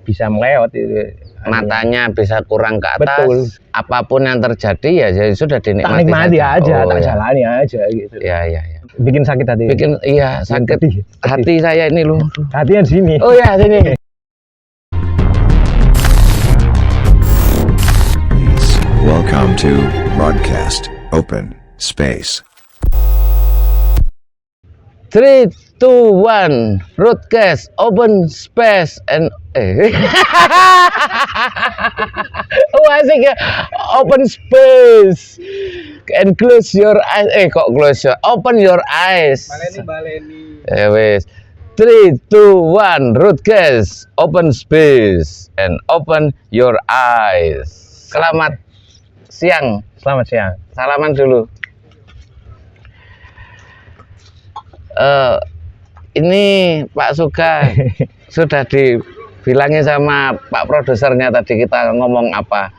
bisa melewat itu. Matanya bisa kurang ke atas. Betul. Apapun yang terjadi ya sudah Tak dinikmati nikmati aja, tak ya. jalani aja gitu. Ya. Bikin sakit hati. Iya, sakit pedih. hati saya ini loh. Hatinya di sini. Oh ya, sini. Welcome to Broadcast Open Space. 3, 2, 1, broadcast, open space, and oh asik ya, open space, and close your eyes, open your eyes. Baleni. Wes, 3, 2, 1, broadcast, open space, and open your eyes. Selamat siang. Selamat siang. Salaman dulu. Ini Pak Suga sudah dibilangin sama Pak produsernya tadi kita ngomong apa?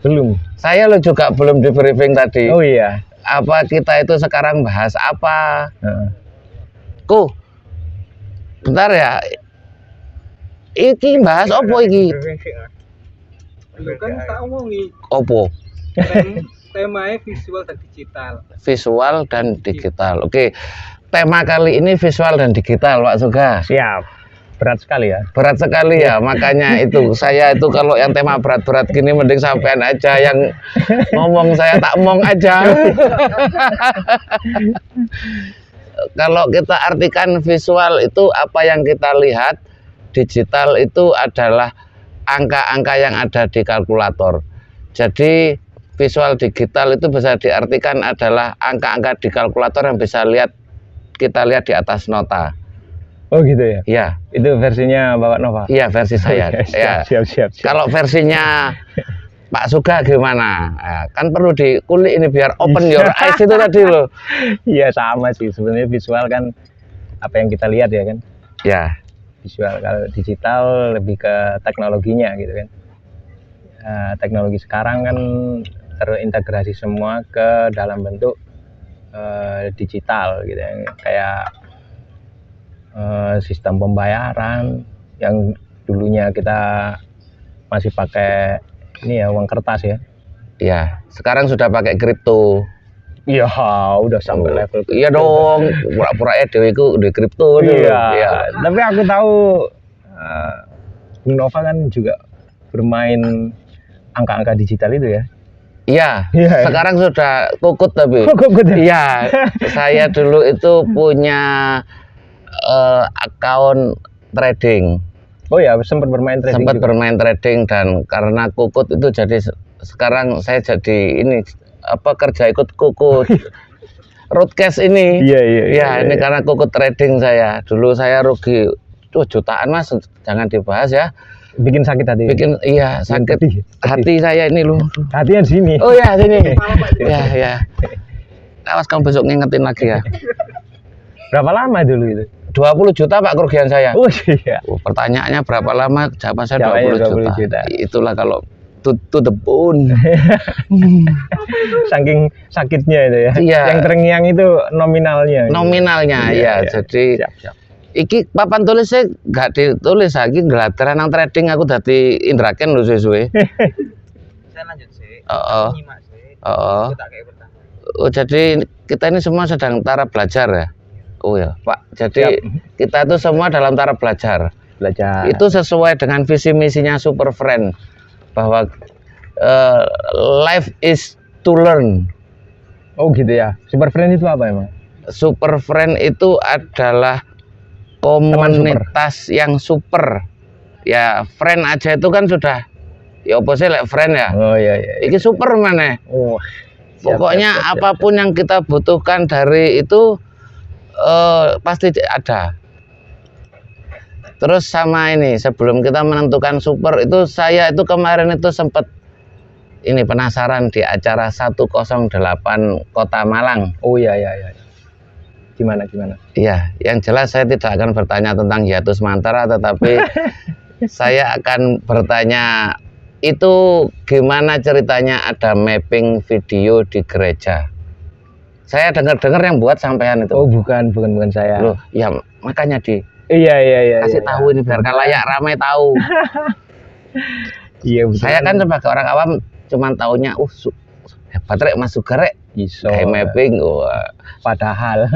Belum. Saya lo juga belum di briefing tadi. Oh iya. Apa kita itu sekarang bahas apa? Bentar ya. Iki bahas opo iki? Lu kan tak omongi Opo? temanya visual dan digital. Visual dan digital. Oke. Tema kali ini visual dan digital, Pak Suga. Siap. Berat sekali ya. Berat sekali ya, makanya itu saya itu kalau yang tema berat-berat gini mending sampean aja yang ngomong, saya tak omong aja. Kalau kita artikan visual itu apa yang kita lihat, digital itu adalah angka-angka yang ada di kalkulator. Jadi visual digital itu bisa diartikan adalah angka-angka di kalkulator yang bisa kita lihat di atas nota. Oh gitu ya? Iya. Itu versinya Bapak Nova? Iya, versi saya. Siap. Kalau versinya Pak Suga gimana? Nah, kan perlu dikulik ini biar open your eyes itu tadi loh. Iya sama sih, sebenarnya visual kan apa yang kita lihat ya kan? Ya. Visual, kalau digital lebih ke teknologinya gitu kan. Teknologi sekarang kan terintegrasi semua ke dalam bentuk digital gitu ya. Kayak sistem pembayaran yang dulunya kita masih pakai ini ya, uang kertas ya. Iya, sekarang sudah pakai kripto. Iya, udah sampai level kripto. Iya dong, pura-pura dewe iku udah kripto dulu. Iya. Tapi aku tahu Bung Nova kan juga bermain angka-angka digital itu ya. Iya, Iya. sekarang sudah kukut tapi. Kukut ya? Iya, saya dulu itu punya akun trading. Oh ya, sempat bermain trading. Sempat juga. bermain trading dan karena kukut itu jadi sekarang saya jadi ini kerja ikut kukut. Roadcast ini. Iya. Ini karena kukut trading saya. Dulu saya rugi jutaan Mas, jangan dibahas ya. Bikin sakit hati. Sakit hati saya ini loh. Hatinya di sini. Oh ya, sini. Ya. Awas kamu besok ngingetin lagi ya. Berapa lama dulu itu? 20 juta Pak kerugian saya. Oh iya. Pertanyaannya berapa lama? Jawaban saya 20 juta. Itulah kalau to the bone. Saking sakitnya itu ya. Iya. Yang terngiang itu nominalnya. Nominalnya ya. Jadi siap. Iki papan tulisnya nggak ditulis lagi, gladaran nang trading aku dadi indraken lho suwe-suwe. Saya lanjut sih. Nyimak sih. Oh, Tak kayak pertama. jadi kita ini semua sedang taraf belajar ya. Oh ya, Pak. Jadi kita itu semua dalam taraf belajar. Itu sesuai dengan visi misinya Super Friend bahwa life is to learn. Oh gitu ya. Super Friend itu apa emang? Super Friend itu adalah komunitas yang super. Ya, friend aja itu kan sudah ya opposite like friend ya. Oh iya. Iki super mana? Oh. Pokoknya siap. apapun yang kita butuhkan dari itu pasti ada. Terus sama ini, sebelum kita menentukan super itu saya itu kemarin itu sempat ini penasaran di acara 108 Kota Malang. Oh iya. Gimana? Iya, yang jelas saya tidak akan bertanya tentang hiatus mantra, tetapi saya akan bertanya itu gimana ceritanya ada mapping video di gereja. Saya dengar yang buat sampean itu. Oh bukan saya. Loh, ya makanya Iya. Kasih tahu ini biar khalayak ramai tahu. Iya betul. Saya kan sebagai orang awam cuman taunya hebat rek Mas Sugar rek iso kayak mapping. Wah, padahal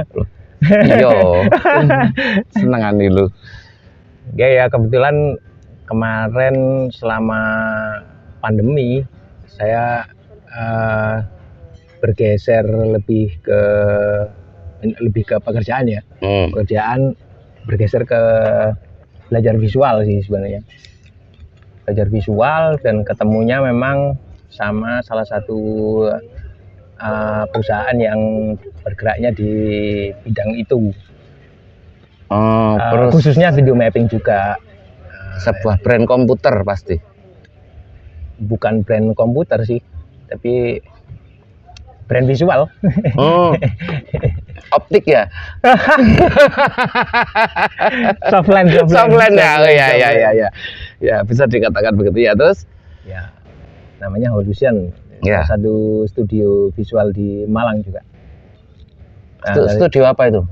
iya. Senengan nih lu. ya kebetulan kemarin selama pandemi saya bergeser lebih ke pekerjaan ya. Pekerjaan bergeser ke belajar visual sih sebenarnya. Belajar visual dan ketemunya memang sama salah satu perusahaan yang bergeraknya di bidang itu. Terus Khususnya video mapping juga. sebuah brand komputer pasti. Bukan brand komputer sih, tapi brand visual. Optik ya. Softline ya. Oh, ya. Ya, bisa dikatakan begitu ya. Terus ya, namanya Holution. Ya. Satu studio visual di Malang juga. Studio apa itu?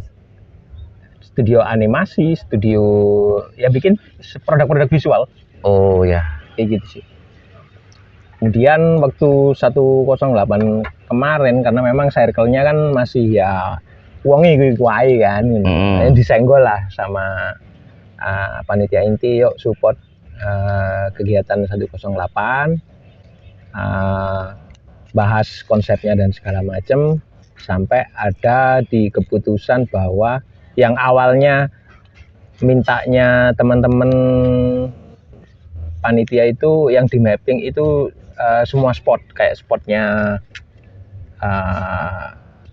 Studio animasi, studio ya bikin produk-produk visual. Oh ya, kayak gitu sih. Kemudian waktu 108 kemarin karena memang circle-nya kan masih ya wongi kuwi kan gitu. Disenggol lah sama panitia inti, yuk support kegiatan 108, bahas konsepnya dan segala macam, sampai ada di keputusan bahwa yang awalnya mintanya teman-teman panitia itu yang di mapping itu semua spot, kayak spotnya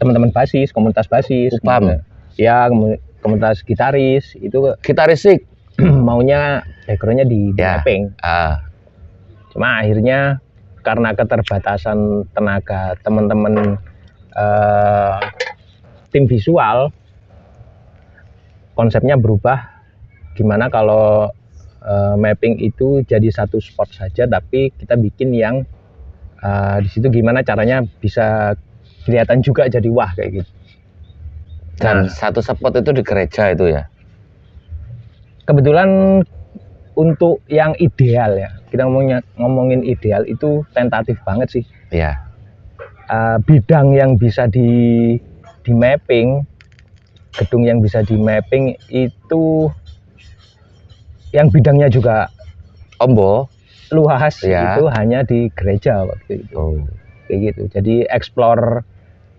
teman-teman basis, komunitas basis, ya komunitas gitaris itu gitarisik maunya backgroundnya di mapping. Cuma akhirnya karena keterbatasan tenaga teman-teman tim visual, konsepnya berubah. Gimana kalau mapping itu jadi satu spot saja, tapi kita bikin yang di situ gimana caranya bisa kelihatan juga jadi wah kayak gitu. Dan satu spot itu di gereja itu ya. Kebetulan untuk yang ideal ya, kita ngomongin ideal itu tentatif banget sih. Iya. Bidang yang bisa di mapping, gedung yang bisa di mapping itu yang bidangnya juga luas ya. Itu hanya di gereja waktu itu. Kayak gitu. Jadi explore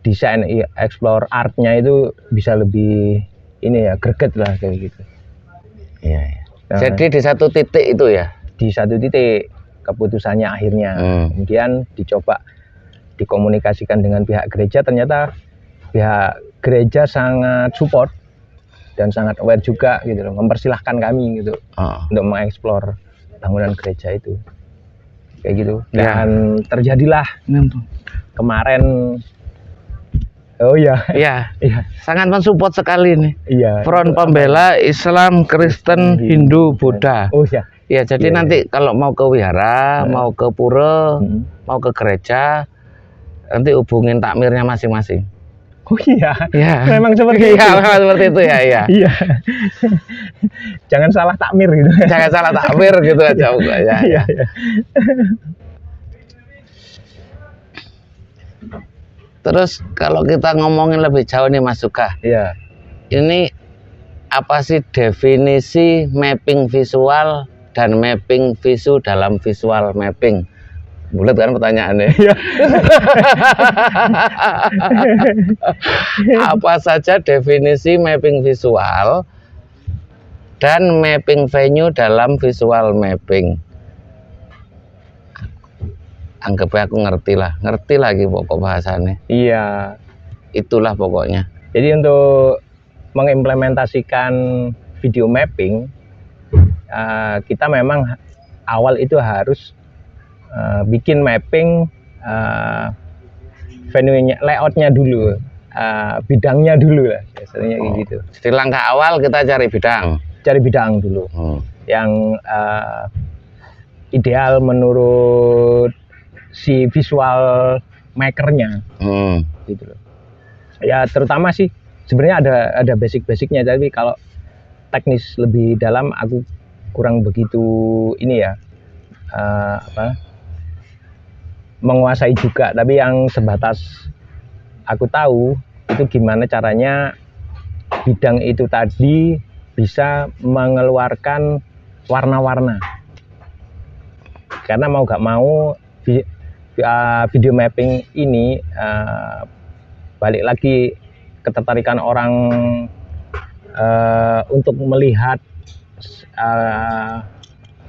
desain, explore artnya itu bisa lebih ini ya, greget lah kayak gitu. Iya. Nah, jadi di satu titik itu ya? Di satu titik keputusannya akhirnya. Kemudian dicoba dikomunikasikan dengan pihak gereja, ternyata pihak gereja sangat support dan sangat aware juga gitu loh, mempersilahkan kami gitu untuk mengeksplor bangunan gereja itu kayak gitu. Dan terjadilah kemarin. Oh iya. Iya. Sangat mensupport sekali nih. Iya. Front Pembela Islam, Kristen, Hindu, Buddha. Oh iya. Ya, jadi nanti kalau mau ke wihara, mau ke pura, mau ke gereja, nanti hubungin takmirnya masing-masing. Oh iya. Memang seperti itu. Memang seperti itu ya. Iya. Jangan salah takmir gitu. Jangan salah takmir gitu aja ya. Iya. Terus kalau kita ngomongin lebih jauh nih Mas Suga. Iya. Ini apa sih definisi mapping visual dan mapping visu dalam visual mapping? Bulat kan pertanyaannya. Iya. Apa saja definisi mapping visual dan mapping venue dalam visual mapping? Anggapnya aku ngerti lagi pokok bahasannya. Iya. Itulah pokoknya. Jadi untuk mengimplementasikan video mapping, kita memang awal itu harus bikin mapping venue-nya, layoutnya dulu, bidangnya dulu lah, biasanya kayak gitu. Jadi langkah awal kita cari bidang. Cari bidang dulu, yang ideal menurut si visual makernya, gitu loh. Ya terutama sih sebenarnya ada basic-basicnya, tapi kalau teknis lebih dalam aku kurang begitu ini ya, menguasai juga, tapi yang sebatas aku tahu itu gimana caranya bidang itu tadi bisa mengeluarkan warna-warna. Karena mau gak mau video mapping ini balik lagi ketertarikan orang untuk melihat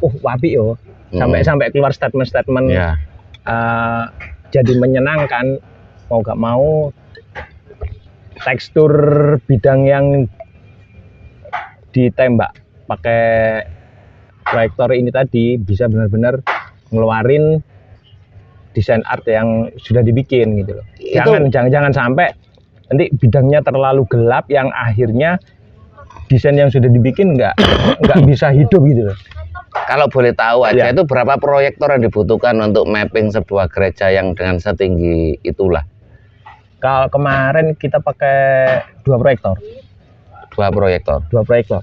wapi yo, sampai keluar statement-statement jadi menyenangkan. Mau gak mau tekstur bidang yang ditembak pakai proyektor ini tadi bisa benar-benar ngeluarin desain art yang sudah dibikin gitu loh. Jangan sampai nanti bidangnya terlalu gelap yang akhirnya desain yang sudah dibikin nggak bisa hidup gitu loh. Kalau boleh tahu aja, itu berapa proyektor yang dibutuhkan untuk mapping sebuah gereja yang dengan setinggi itulah? Kalau kemarin kita pakai 2 proyektor. 2 proyektor. 2 proyektor.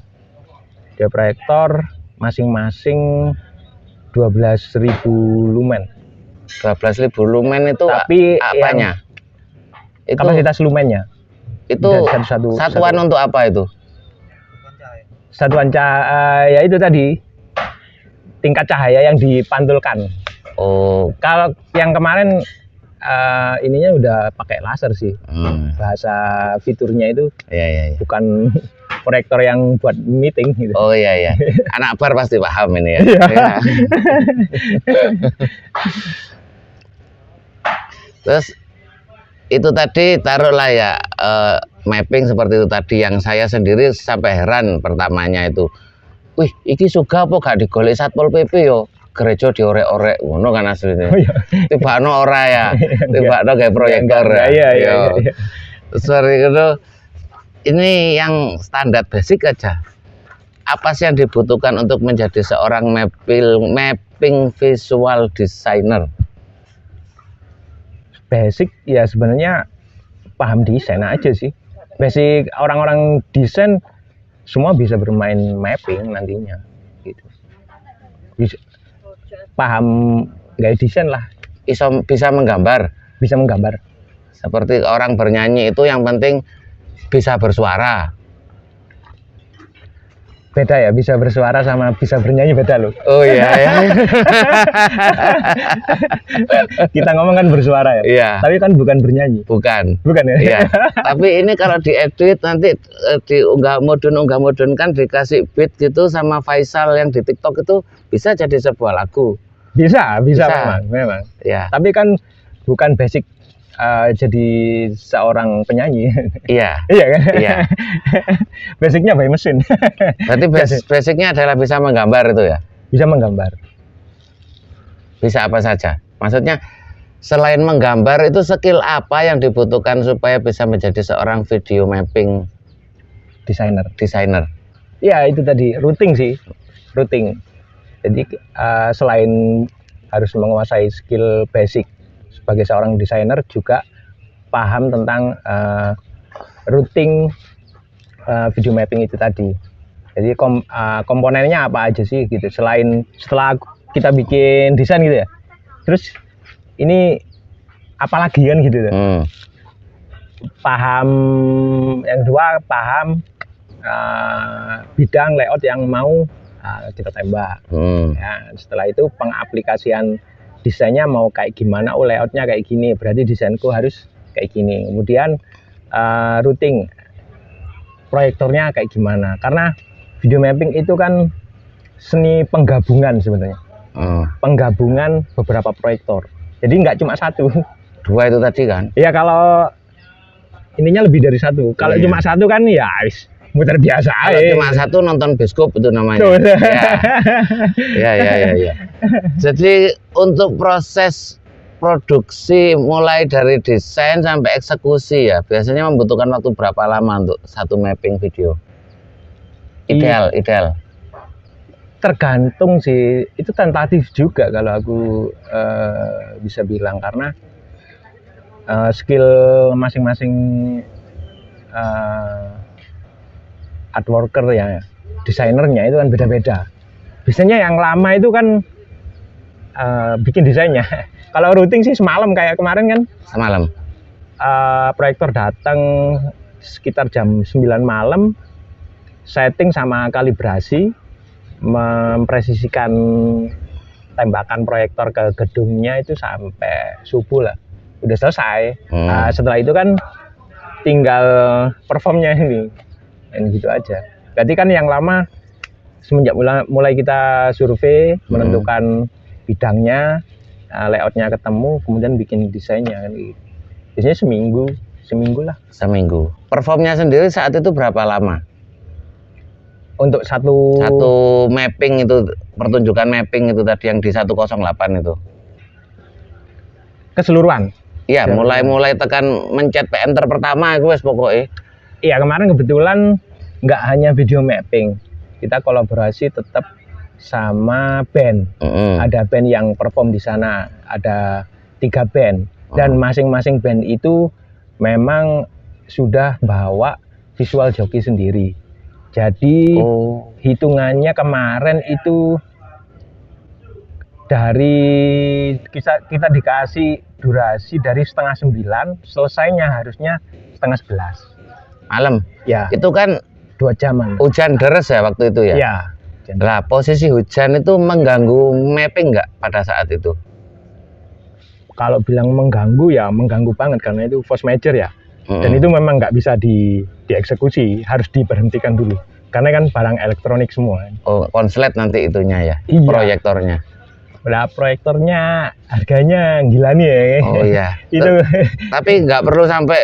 2 proyektor masing-masing 12.000 lumen. 12.000 lumen itu tapi apanya? Itu kapasitas lumennya. Itu satuan untuk apa itu? Satuan cahaya itu tadi tingkat cahaya yang dipantulkan. Oh, kalau yang kemarin ininya udah pakai laser sih. Bahasa fiturnya itu bukan proyektor yang buat meeting gitu. Oh iya. Anak bar pasti paham ini ya. Terus itu tadi taruhlah ya mapping seperti itu tadi, yang saya sendiri sampai heran pertamanya itu. Wih, iki suga apa gak digolek Satpol PP yo? Gereja diorek-orek ngono kan aslinya. Tibakno ora ya. Tibakno gawe proyektor. Iya. Sorry itu ini yang standar basic aja. Apa sih yang dibutuhkan untuk menjadi seorang mapping visual designer? Basic ya sebenarnya paham desain aja sih. Basic orang-orang desain semua bisa bermain mapping nantinya gitu. Paham gaya desain lah, bisa menggambar. Seperti orang bernyanyi itu yang penting bisa bersuara. Beda ya, bisa bersuara sama bisa bernyanyi beda loh. Oh iya. Kita ngomong kan bersuara ya. Iya. Tapi kan bukan bernyanyi. Bukan ya. Iya. Tapi ini kalau diedit nanti diunggah modun kan dikasih beat gitu sama Faisal yang di TikTok itu bisa jadi sebuah lagu. Bisa. Memang. Ya. Tapi kan bukan basic jadi seorang penyanyi. Iya. Iya kan? Iya. Basicnya by mesin. Berarti basicnya adalah bisa menggambar itu ya? Bisa menggambar. Bisa apa saja? Maksudnya selain menggambar itu skill apa yang dibutuhkan supaya bisa menjadi seorang video mapping desainer? Ya itu tadi routing sih. Jadi selain harus menguasai skill basic sebagai seorang desainer, juga paham tentang routing video mapping itu tadi. Jadi komponennya apa aja sih gitu. Setelah kita bikin desain gitu ya, terus ini apalagi kan gitu. Paham yang kedua, paham bidang layout yang mau kita tembak. Ya, setelah itu pengaplikasian desainnya mau kayak gimana, layoutnya kayak gini, berarti desainku harus kayak gini. Kemudian routing proyektornya kayak gimana, karena video mapping itu kan seni penggabungan sebenarnya. Penggabungan beberapa proyektor, jadi nggak cuma satu. 2 itu tadi kan? Ya kalau ininya lebih dari satu. Kalau cuma satu kan ya muter biasa. Kalau cuma satu nonton bioskop itu namanya. Ya. Jadi untuk proses produksi mulai dari desain sampai eksekusi ya biasanya membutuhkan waktu berapa lama untuk satu mapping video? Ideal. Tergantung sih, itu tentatif juga kalau aku bisa bilang, karena skill masing-masing art worker ya desainernya itu kan beda-beda. Biasanya yang lama itu kan bikin desainnya. Kalau routing sih semalam kayak kemarin kan. Semalam. Proyektor datang sekitar jam 9 malam, setting sama kalibrasi, mempresisikan tembakan proyektor ke gedungnya itu sampai subuh lah, udah selesai. Setelah itu kan tinggal performnya ini, dan gitu aja. Berarti kan yang lama semenjak mulai kita survei, menentukan bidangnya, layoutnya ketemu, kemudian bikin desainnya kan gitu. Biasanya seminggu lah. Seminggu. Performnya sendiri saat itu berapa lama? Untuk satu mapping itu, pertunjukan mapping itu tadi yang di 108 itu. Keseluruhan. Iya, mulai tekan mencet enter pertama itu wes pokoknya. Iya, kemarin kebetulan nggak hanya video mapping. Kita kolaborasi tetap sama band. Ada band yang perform di sana, ada 3 band. Dan masing-masing band itu memang sudah bawa visual joki sendiri. Jadi hitungannya kemarin itu dari kita dikasih durasi dari 8:30, selesainya harusnya 10:30 malam. Ya. Itu kan 2 jaman. Hujan deres ya waktu itu ya? Ya. Lah posisi hujan itu mengganggu mapping nggak pada saat itu? Kalau bilang mengganggu ya mengganggu banget karena itu force major ya. Dan itu memang nggak bisa dieksekusi, harus diberhentikan dulu. Karena kan barang elektronik semua. Oh, konslet nanti itunya ya, iya. Proyektornya. Nah, proyektornya harganya gila nih ya. Oh iya. Itu. Tapi nggak perlu sampai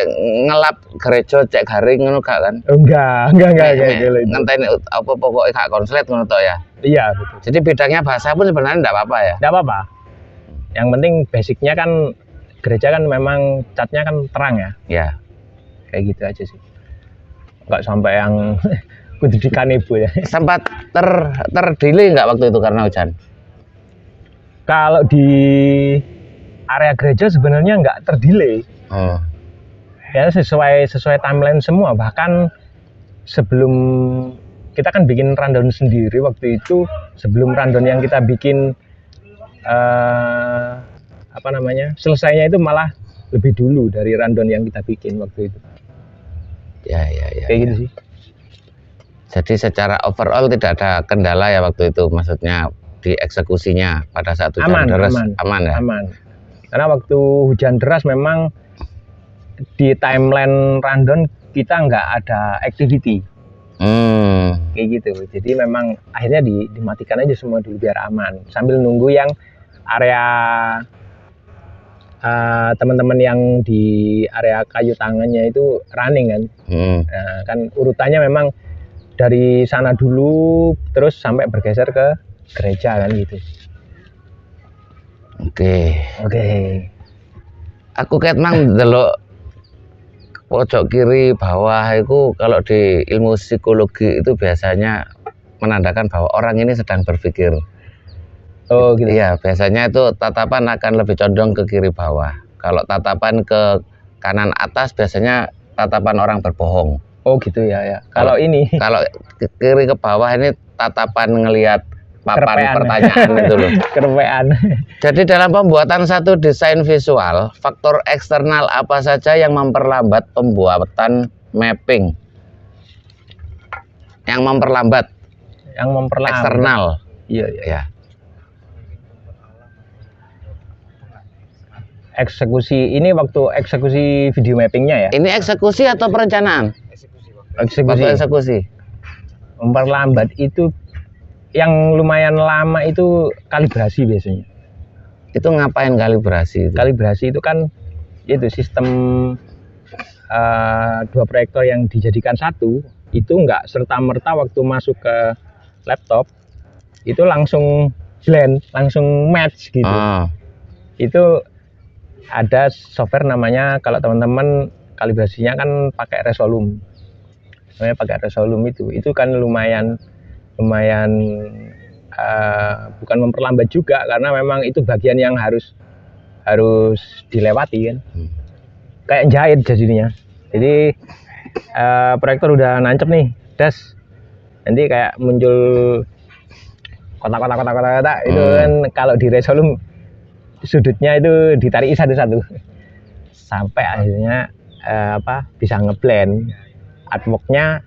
ngelap gereja cek garing ngono gak kan? Enggak kayak gitu. Ngenteni apa pokoknya gak konslet ngono tok ya. Iya, betul. Jadi bidangnya bahasa pun sebenarnya enggak apa-apa ya. Enggak apa-apa. Yang penting basicnya kan gereja kan memang catnya kan terang ya. Ya. Kayak gitu aja sih. Enggak sampai yang kudu ibu ya. Sempat terdelay nggak waktu itu karena hujan? Kalau di area gereja sebenarnya nggak terdelay. Ya sesuai timeline semua. Bahkan sebelum kita kan bikin rundown sendiri waktu itu, sebelum rundown yang kita bikin selesainya itu malah lebih dulu dari rundown yang kita bikin waktu itu. Ya. Kayak gitu sih. Jadi secara overall tidak ada kendala ya waktu itu, maksudnya di eksekusinya pada saat hujan deras aman ya? Aman. Karena waktu hujan deras memang di timeline rundown kita nggak ada activity. Kayak gitu. Jadi memang akhirnya dimatikan aja semua dulu biar aman. Sambil nunggu yang area teman-teman yang di area kayu tangannya itu running kan. Nah, kan urutannya memang dari sana dulu terus sampai bergeser ke gereja kan gitu. Oke. Aku ket mang delok pojok kiri bawah itu kalau di ilmu psikologi itu biasanya menandakan bahwa orang ini sedang berpikir. Oh gitu. Iya, biasanya itu tatapan akan lebih condong ke kiri bawah. Kalau tatapan ke kanan atas biasanya tatapan orang berbohong. Oh gitu ya. Kalau kiri ke bawah ini tatapan ngelihat papan pertanyaan itu loh. Kerepean. Jadi dalam pembuatan satu desain visual, faktor eksternal apa saja yang memperlambat pembuatan mapping? Yang memperlambat eksternal. Iya. Eksekusi ini waktu eksekusi video mappingnya ya? Ini eksekusi atau perencanaan? Eksekusi. Memperlambat itu yang lumayan lama itu kalibrasi biasanya. Itu ngapain kalibrasi itu? Kalibrasi itu kan itu sistem 2 proyektor yang dijadikan satu itu nggak serta-merta waktu masuk ke laptop itu langsung blend, langsung match gitu. Itu ada software namanya, kalau teman-teman kalibrasinya kan pakai Resolum. Namanya pakai Resolum itu kan lumayan bukan memperlambat juga karena memang itu bagian yang harus dilewati kan. Kayak jahit jadinya. Jadi proyektor udah nancep nih, das. Nanti kayak muncul kotak-kotak itu kan kalau di Resolum sudutnya itu ditarik satu-satu sampai akhirnya bisa ngeblend artworknya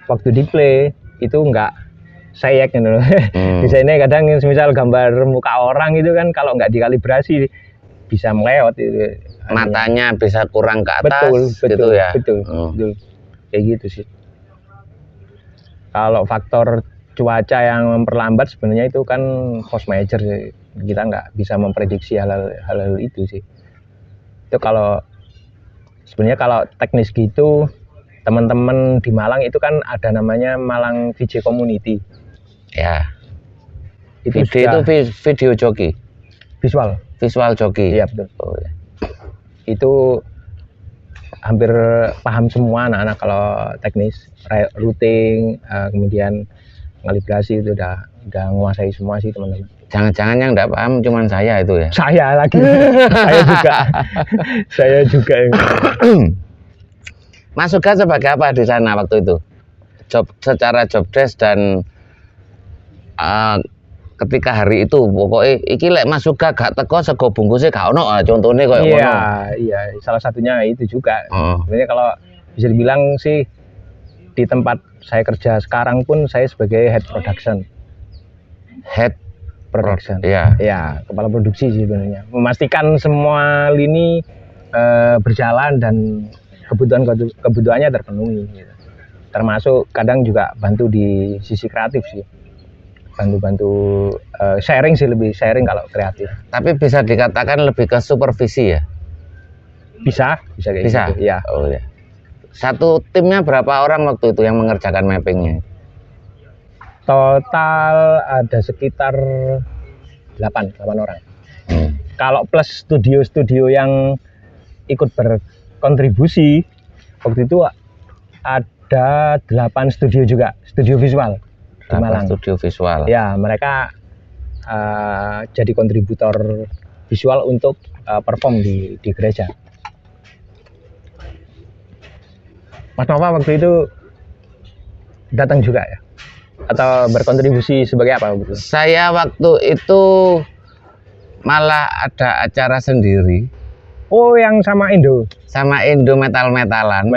waktu di play itu enggak sayek gitu loh. Desainnya kadang misal gambar muka orang itu kan kalau nggak dikalibrasi bisa melewat itu. Matanya bisa kurang ke atas gitu ya. Betul. Kayak gitu sih. Kalau faktor cuaca yang memperlambat sebenarnya itu kan force major sih. Kita nggak bisa memprediksi hal-hal itu sih. Itu kalau sebenarnya kalau teknis gitu teman-teman di Malang itu kan ada namanya Malang VJ Community. Ya. Itu video joki. Visual joki. Iya betul. Oh, ya. Itu hampir paham semua anak-anak kalau teknis routing, kemudian kalibrasi itu udah menguasai semua sih teman-teman. Jangan-jangan yang enggak paham cuman saya itu ya. Saya lagi. saya juga. Mas Suga sebagai apa di sana waktu itu? Secara job desk dan ketika hari itu pokoknya iki lek Mas Suga gak teko sego bungkusnya gak ono contohnya kayak ngono. Iya, salah satunya itu juga. Sebenarnya kalau bisa dibilang sih di tempat saya kerja sekarang pun saya sebagai head production. Iya. Ya, kepala produksi sih sebenarnya. Memastikan semua lini berjalan dan kebutuhannya terpenuhi gitu. Termasuk kadang juga bantu di sisi kreatif sih. Bantu sharing sih, lebih sharing kalau kreatif. Tapi bisa dikatakan lebih ke supervisi ya? Bisa kayak gitu. Iya. Oh ya. Satu timnya berapa orang waktu itu yang mengerjakan mappingnya? Total ada sekitar 8 orang. Kalau plus studio yang ikut berkontribusi, waktu itu ada 8 studio juga, studio visual di Malang. Studio visual. Ya, mereka jadi kontributor visual untuk perform di gereja. Mas Nova waktu itu datang juga ya? Atau berkontribusi sebagai apa begitu? Saya waktu itu malah ada acara sendiri. Oh, yang sama Indo metal-metalan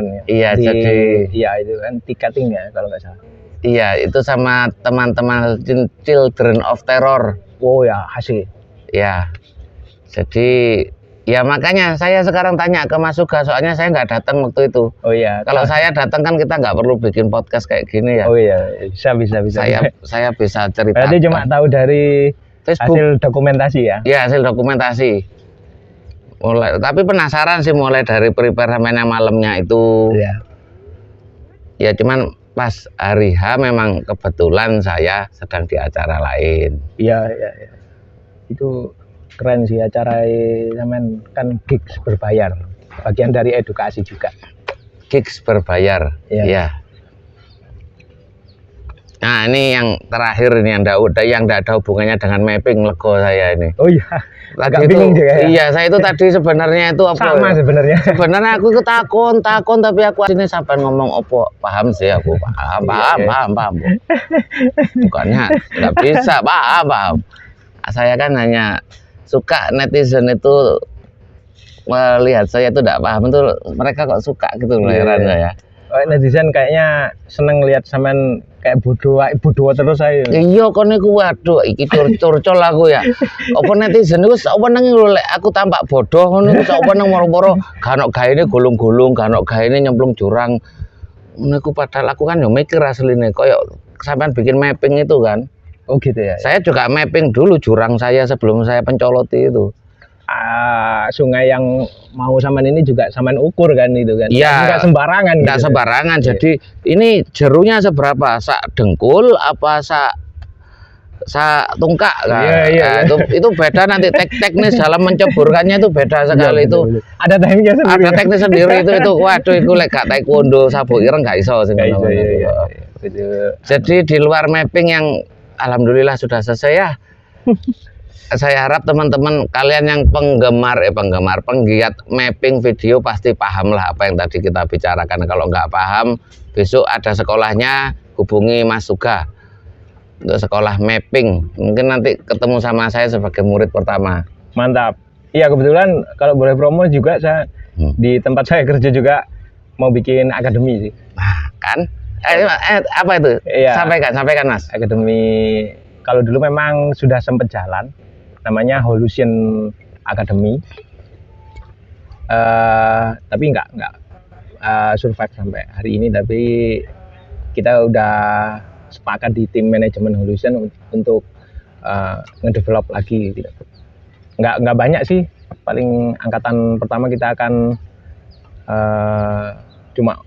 ya. Iya, jadi iya itu kan tiketing ya kalau nggak salah. Iya, itu sama teman-teman Children of Terror. Oh ya, hasil. Ya, jadi ya makanya saya sekarang tanya ke Mas Suga, soalnya saya nggak datang waktu itu. Oh iya. Kalau saya datang kan kita nggak perlu bikin podcast kayak gini ya. Oh iya, bisa. Saya bisa cerita. Berarti cuma tahu dari Facebook. Hasil dokumentasi ya? Iya, hasil dokumentasi. Tapi penasaran sih mulai dari prepare sampai malamnya itu. Iya. Ya cuman pas hari H memang kebetulan saya sedang di acara lain. Iya. Itu keren sih acara zaman kan gigs berbayar, bagian dari edukasi juga. Gigs berbayar, ya. Nah ini yang terakhir ini yang tidak ada hubungannya dengan mapping, lego saya ini. Oh iya, agak bingung juga ya. Iya, saya itu tadi sebenarnya itu apa? Sama sebenarnya. Sebenarnya aku itu takon tapi aku sini sampai ngomong opo paham sih aku paham. Bukannya nggak bisa paham. Saya kan hanya suka netizen itu melihat saya itu tidak paham itu mereka kok suka gitu loh, heran saya. Netizen kayaknya seneng lihat sampean kayak bodoh terus saya. Iya kon niku waduh iki curcol aku ya. Apa netizen niku sak weneng lho lek aku tampak bodoh ngono sak weneng moro-moro gak ono gaene gulung-gulung, gak ono gaene nyemplung jurang. Niku padahal aku kan yo mikir asline koyo sampean bikin mapping itu kan. Oh gitu ya. Saya juga mapping dulu jurang saya sebelum saya pencoloti itu. Sungai yang mau saman ini juga saman ukur kan itu kan. Iya. Enggak sembarangan. Enggak gitu. Sembarangan. Iya. Jadi ini jerunya seberapa? Sak dengkul apa sak tungkak kan? Iya. Itu beda nanti teknis dalam menceburkannya itu beda sekali itu. Betul. Ada tekniknya sendiri. Ada teknis sendiri itu waduh itu lek gak taekwondo sabuk ireng gak iso sing ngono. Jadi di luar mapping yang alhamdulillah sudah selesai ya. Saya harap teman-teman kalian yang penggiat mapping video pasti paham lah apa yang tadi kita bicarakan. Kalau nggak paham, besok ada sekolahnya hubungi Mas Suga untuk sekolah mapping. Mungkin nanti ketemu sama saya sebagai murid pertama. Mantap. Iya, kebetulan kalau boleh promo juga saya di tempat saya kerja juga mau bikin akademi sih. Nah, kan? Apa itu? Iya. Sampaikan Mas. Akademi kalau dulu memang sudah sempat jalan, namanya Holution Academy. Tapi nggak survive sampai hari ini. Tapi kita udah sepakat di tim manajemen Holution untuk ngedevelop lagi. Gitu. Nggak banyak sih. Paling angkatan pertama kita akan cuma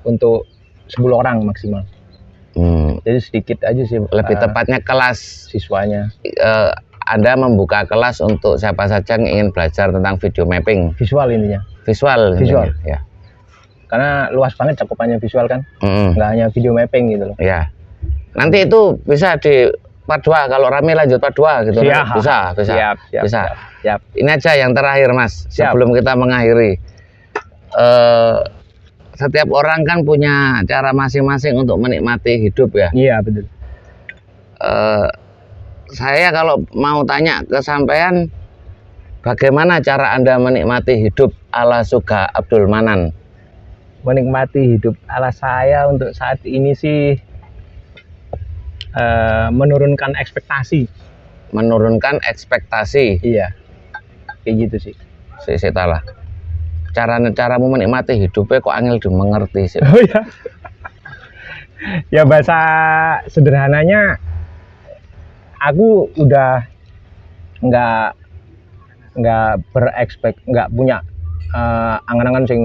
untuk 10 orang maksimal. Jadi sedikit aja sih. Lebih tepatnya kelas siswanya. Anda membuka kelas untuk siapa saja yang ingin belajar tentang video mapping. Visual intinya. Visual. Ya. Karena luas banget cakupannya visual kan. Nggak hanya video mapping gitu loh. Ya. Nanti itu bisa di part 2 kalau rame lanjut part 2 gitu. Siap. Bisa. Siap. Ini aja yang terakhir Mas. Siap. Sebelum kita mengakhiri. Setiap orang kan punya cara masing-masing untuk menikmati hidup ya. Iya betul. Saya kalau mau tanya ke sampean, bagaimana cara Anda menikmati hidup ala Suga Abdul Manan? Menikmati hidup ala saya untuk saat ini sih menurunkan ekspektasi. Menurunkan ekspektasi. Iya. Kayak gitu sih. Saya lah. Caramu menikmati hidupnya kok angel dimengerti sih. Oh ya. Ya bahasa sederhananya, aku udah nggak punya angan-angan sing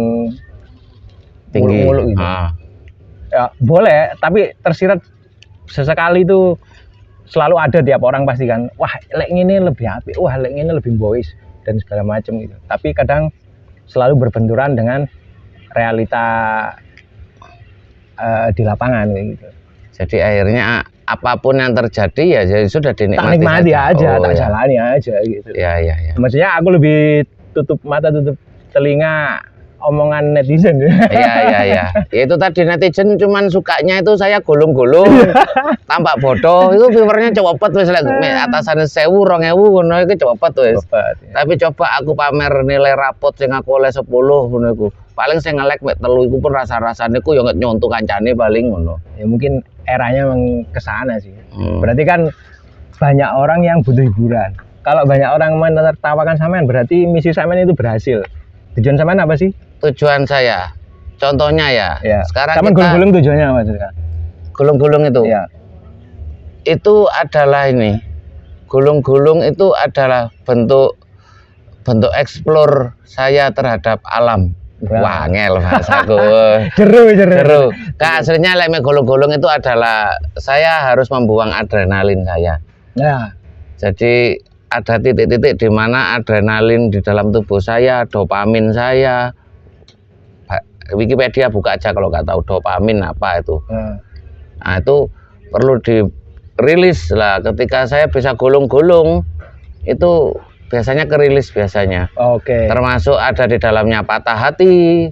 tinggi muluk-muluk gitu. Ya boleh, tapi tersirat sesekali itu selalu ada tiap orang pasti kan. Wah, lek ini lebih apik, wah lek ini lebih boys dan segala macam gitu. Tapi kadang selalu berbenturan dengan realita di lapangan gitu. Jadi akhirnya apapun yang terjadi ya jadi sudah dinikmati. Tak nikmati aja, tak jalani aja gitu. Ya. Maksudnya aku lebih tutup mata, tutup telinga omongan netizen. Iya. Ya itu tadi netizen cuman sukanya itu saya gulung-gulung, tampak bodoh, itu viewernya cepet wis atasannya 1000 2000 ngono iki cepet wis. Tapi coba aku pamer nilai rapot sing aku oleh 10 ngono iku. Paling sing ngelek mek 3 iku pun rasa-rasane ku yo nyontoh kancane paling ngono. Ya mungkin eranya memang kesana sih. Berarti kan banyak orang yang butuh hiburan. Kalau banyak orang menertawakan sampean berarti misi sampean itu berhasil. Tujuan sampean apa sih? Tujuan saya, contohnya ya. Sekarang sampean gulung-gulung tujuannya apa sih? Gulung-gulung itu. Ya. Itu adalah ini. Gulung-gulung itu adalah bentuk explore saya terhadap alam. Wah, ngel bahasaku. Jeru. Aslinya lek gulung-gulung itu adalah saya harus membuang adrenalin saya. Ya. Jadi ada titik-titik di mana adrenalin di dalam tubuh saya, dopamin saya. Wikipedia buka aja kalau nggak tahu dopamin apa itu. Nah, itu perlu dirilis lah. Ketika saya bisa gulung-gulung, itu biasanya kerilis biasanya. Oke. Termasuk ada di dalamnya patah hati,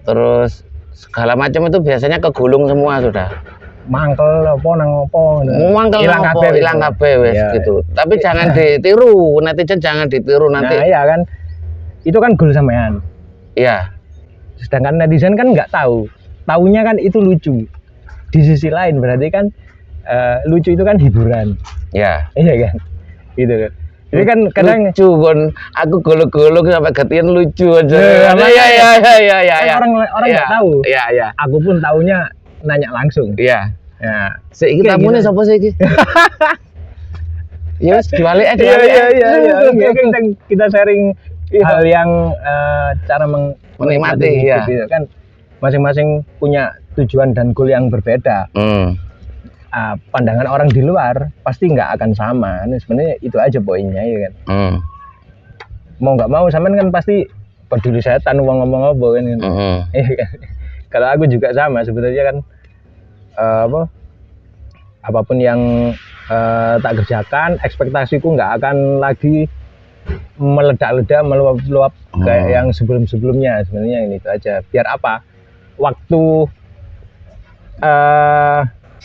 terus segala macam itu biasanya kegulung semua sudah. Mangkel apa nang opo mangkel ilang kabeh wis gitu. Tapi jangan ditiru, netizen jangan ditiru nanti. Nah, iya kan. Itu kan goal sampean. Iya. Sedangkan netizen kan nggak tahu. Taunya kan itu lucu. Di sisi lain berarti kan lucu itu kan hiburan. Iya. Iya kan? Gitu kan. Jadi kan kadang lucu kon aku golok-golok sampai getian lucu aja. Iya. Orang nggak tahu. Iya. Aku pun taunya nanya langsung. Iya. Ya. Seiki tamune sapa sih iki? Ya wis diwalik aja. Iya. Kita sharing hal yang cara menikmati ya. Gitu kan. Masing-masing punya tujuan dan goal yang berbeda. Pandangan orang di luar pasti nggak akan sama. Ini sebenarnya itu aja poinnya ya kan. Mau nggak mau sampean kan pasti peduli setan uang ngomong apa kan. Iya kan. Kalau aku juga sama sebetulnya kan apapun yang tak kerjakan, ekspektasiku nggak akan lagi meledak-ledak, meluap-luap kayak yang sebelum-sebelumnya. Sebenarnya ini itu aja. Biar apa? Waktu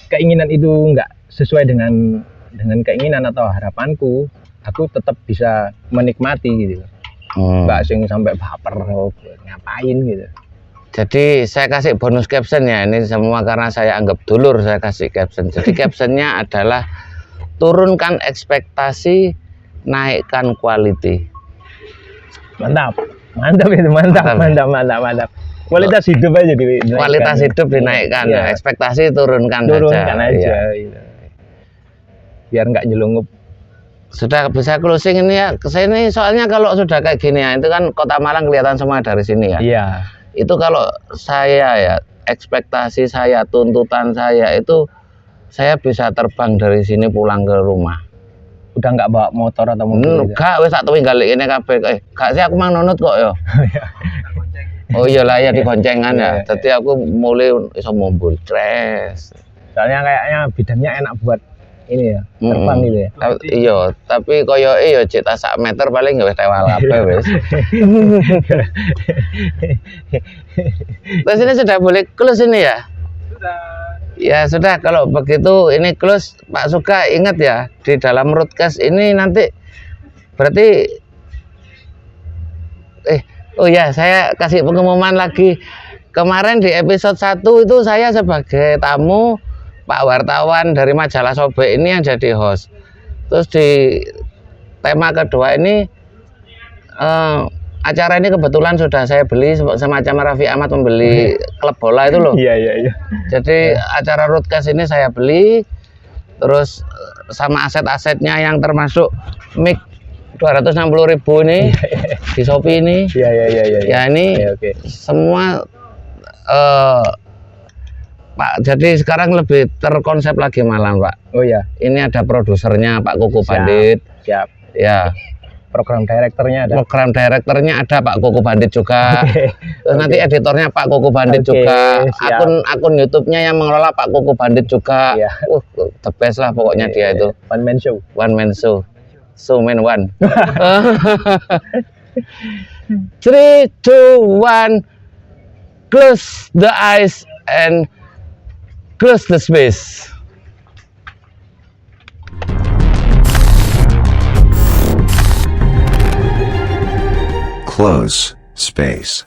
keinginan itu nggak sesuai dengan keinginan atau harapanku, aku tetap bisa menikmati gitu. Nggak sing sampai baper ngapain gitu. Jadi saya kasih bonus caption ya, ini semua karena saya anggap dulur saya kasih caption. Jadi captionnya adalah turunkan ekspektasi, naikkan quality. Mantap itu, mantap. Kualitas hidup aja dinaikkan. Kualitas hidup dinaikkan, Iya. ekspektasi turunkan Turunkan aja. Iya. Gitu. Biar nggak nyelungup. Sudah bisa closing ini ya. Kesini soalnya kalau sudah kayak gini ya, itu kan Kota Malang kelihatan semua dari sini ya. Iya. Itu kalau saya ya, ekspektasi saya, tuntutan saya itu saya bisa terbang dari sini pulang ke rumah. Udah nggak bawa motor atau mobil. Gitu. Gak wis tak tinggal ini kabeh. Gak sih aku mang nunut kok ya. Oh iyalah ya digoncengan ya. Iya. Jadi aku mulai iso mombul tres. Soalnya kayaknya bidangnya enak buat ini ya, terbang gitu ya. Iya, tapi koyo ya cita sak meter paling wis tewal kabeh wis. Terus ini sudah boleh close ini ya? Sudah. Ya sudah, kalau begitu ini close. Pak Suga ingat ya, di dalam broadcast ini nanti berarti oh ya, saya kasih pengumuman lagi. Kemarin di episode 1 itu saya sebagai tamu, Pak wartawan dari majalah Sobek ini yang jadi host. Terus di tema kedua ini acara ini kebetulan sudah saya beli semacam Raffi Ahmad membeli klub bola itu loh. Iya. Jadi acara broadcast ini saya beli, terus sama aset-asetnya yang termasuk mic 260.000 ini di Shopee ini. Iya. Ya ini Oke. semua Pak. Jadi sekarang lebih terkonsep lagi Malang Pak. Oh ya. Ini ada produsernya Pak Kuku Siap. Bandit. Siap. Ya. Program direkturnya ada. Program direkturnya ada Pak Kuku Bandit juga. Oke. Terus nanti editornya Pak Kuku Bandit Oke, juga. siap. Akun YouTube-nya yang mengelola Pak Kuku Bandit juga. Iya. The best lah pokoknya dia itu. One man show. One man show. So man one. 3, 2, 1. Close the eyes and close the space. Close space.